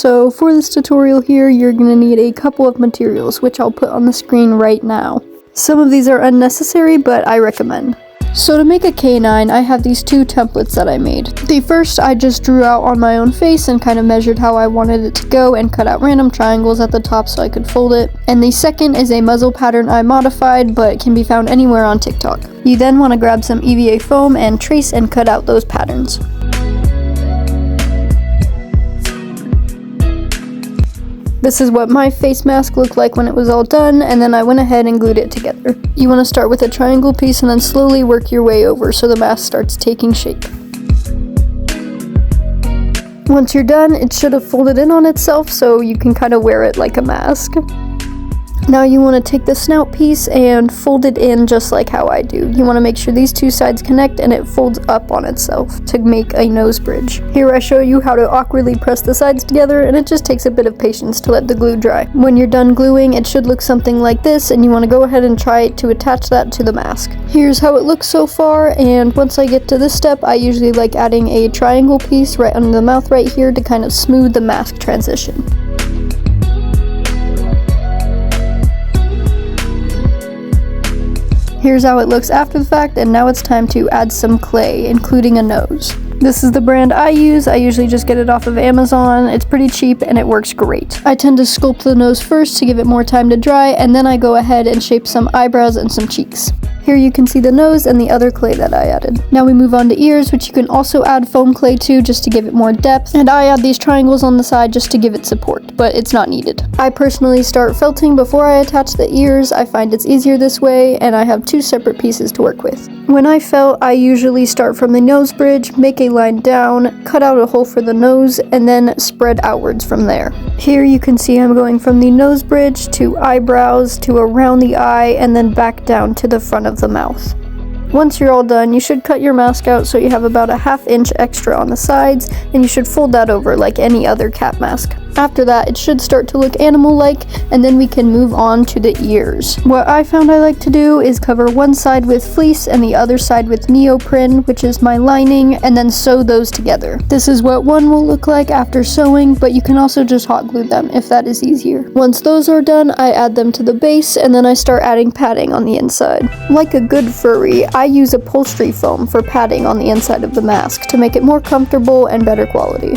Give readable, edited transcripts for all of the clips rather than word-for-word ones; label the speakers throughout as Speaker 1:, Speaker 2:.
Speaker 1: So for this tutorial here, you're going to need a couple of materials, which I'll put on the screen right now. Some of these are unnecessary, but I recommend. So to make a canine, I have these two templates that I made. The first I just drew out on my own face and kind of measured how I wanted it to go and cut out random triangles at the top so I could fold it. And the second is a muzzle pattern I modified, but can be found anywhere on TikTok. You then want to grab some EVA foam and trace and cut out those patterns. This is what my face mask looked like when it was all done, and then I went ahead and glued it together. You want to start with a triangle piece and then slowly work your way over so the mask starts taking shape. Once you're done, it should have folded in on itself so you can kind of wear it like a mask. Now you want to take the snout piece and fold it in just like how I do. You want to make sure these two sides connect and it folds up on itself to make a nose bridge. Here I show you how to awkwardly press the sides together, and it just takes a bit of patience to let the glue dry. When you're done gluing, it should look something like this, and you want to go ahead and try to attach that to the mask. Here's how it looks so far, and once I get to this step, I usually like adding a triangle piece right under the mouth right here to kind of smooth the mask transition. Here's how it looks after the fact, and now it's time to add some clay, including a nose. This is the brand I use. I usually just get it off of Amazon. It's pretty cheap and it works great. I tend to sculpt the nose first to give it more time to dry, and then I go ahead and shape some eyebrows and some cheeks. Here you can see the nose and the other clay that I added. Now we move on to ears, which you can also add foam clay to just to give it more depth, and I add these triangles on the side just to give it support, but it's not needed. I personally start felting before I attach the ears. I find it's easier this way, and I have two separate pieces to work with. When I felt, I usually start from the nose bridge, make a line down, cut out a hole for the nose, and then spread outwards from there. Here you can see I'm going from the nose bridge to eyebrows to around the eye and then back down to the front of the mouth. Once you're all done, you should cut your mask out so you have about a ½ inch extra on the sides, and you should fold that over like any other cat mask. After that, it should start to look animal-like, and then we can move on to the ears. What I found I like to do is cover one side with fleece and the other side with neoprene, which is my lining, and then sew those together. This is what one will look like after sewing, but you can also just hot glue them if that is easier. Once those are done, I add them to the base, and then I start adding padding on the inside. Like a good furry, I use upholstery foam for padding on the inside of the mask to make it more comfortable and better quality.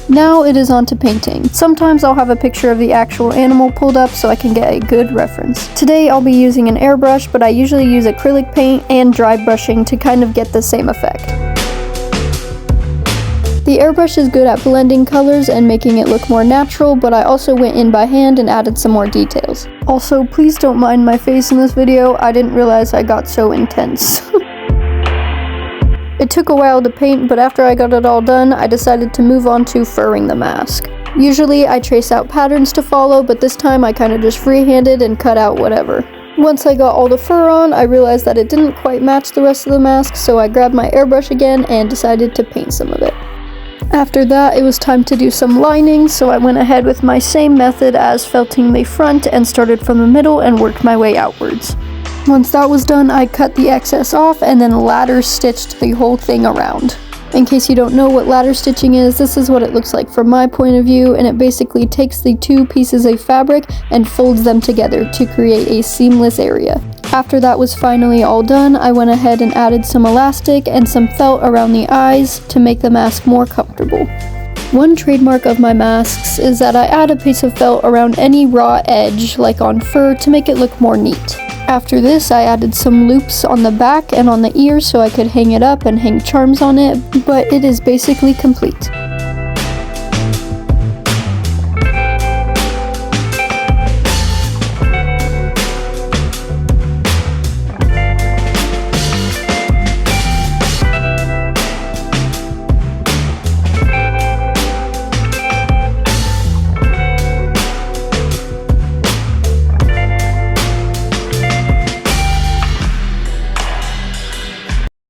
Speaker 1: Now it is on to painting. Sometimes I'll have a picture of the actual animal pulled up so I can get a good reference. Today I'll be using an airbrush, but I usually use acrylic paint and dry brushing to kind of get the same effect. The airbrush is good at blending colors and making it look more natural, but I also went in by hand and added some more details. Also, please don't mind my face in this video. I didn't realize I got so intense. It took a while to paint, but after I got it all done, I decided to move on to furring the mask. Usually I trace out patterns to follow, but this time I kind of just freehanded and cut out whatever. Once I got all the fur on, I realized that it didn't quite match the rest of the mask, so I grabbed my airbrush again and decided to paint some of it. After that, it was time to do some lining, so I went ahead with my same method as felting the front and started from the middle and worked my way outwards. Once that was done, I cut the excess off and then ladder stitched the whole thing around. In case you don't know what ladder stitching is, this is what it looks like from my point of view, and it basically takes the two pieces of fabric and folds them together to create a seamless area. After that was finally all done, I went ahead and added some elastic and some felt around the eyes to make the mask more comfortable. One trademark of my masks is that I add a piece of felt around any raw edge, like on fur, to make it look more neat. After this, I added some loops on the back and on the ears so I could hang it up and hang charms on it, but it is basically complete.